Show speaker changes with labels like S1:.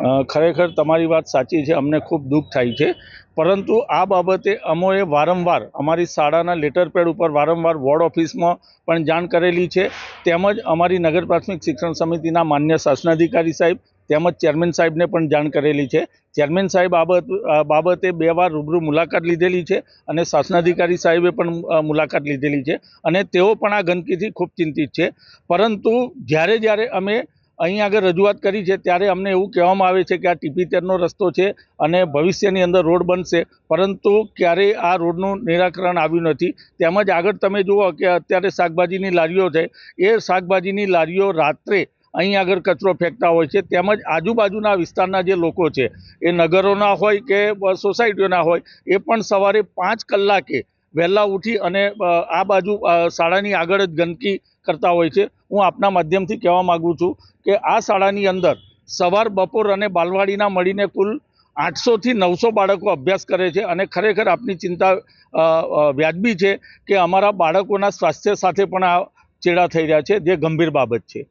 S1: ખરેખર તમારી વાત સાચી છે, અમને ખૂબ દુઃખ થાય છે, પરંતુ આ બાબતે અમોએ વારંવાર અમારી શાળાના લેટર પેડ ઉપર વારંવાર વોર્ડ ઓફિસમાં પણ જાણ કરેલી છે, તેમજ અમારી નગર પ્રાથમિક શિક્ષણ સમિતિના માન્ય શાસનાધિકારી સાહેબ તેમજ ચેરમેન સાહેબને પણ જાણ કરેલી છે. ચેરમેન સાહેબ બાબતે 2 વાર રૂબરૂ મુલાકાત લીધેલી છે અને શાસનાધિકારી સાહેબે પણ મુલાકાત લીધેલી છે અને તેઓ પણ આ ગંદકીથી ખૂબ ચિંતિત છે. પરંતુ જ્યારે અમે અહીં આગળ રજૂઆત કરી છે ત્યારે અમને એવું કહેવામાં આવે છે કે આ ટીપી-13નો રસ્તો છે અને ભવિષ્યની અંદર રોડ બનશે, પરંતુ ક્યારેય આ રોડનું નિરાકરણ આવ્યું નથી. તેમજ આગળ તમે જુઓ કે અત્યારે શાકભાજીની લારીઓ છે, એ શાકભાજીની લારીઓ રાત્રે અહીં આગળ કચરો ફેંકતા હોય છે, તેમજ આજુબાજુના વિસ્તારના જે લોકો છે એ નગરોના હોય કે સોસાયટીઓના હોય, એ પણ સવારે 5 કલાકે વહેલા ઉઠી અને આ બાજુ શાળાની આગળ જ ગંદકી કરતા હોય છે. હું આપના માધ્યમથી કહેવા માગું છું કે આ શાળાની અંદર સવાર, બપોર અને બાલવાડીના મળીને કુલ 800 થી 900 બાળકો અભ્યાસ કરે છે અને ખરેખર આપની ચિંતા વ્યાજબી છે કે અમારા બાળકોના સ્વાસ્થ્ય સાથે પણ આ ચેડા થઈ રહ્યા છે, જે ગંભીર બાબત છે.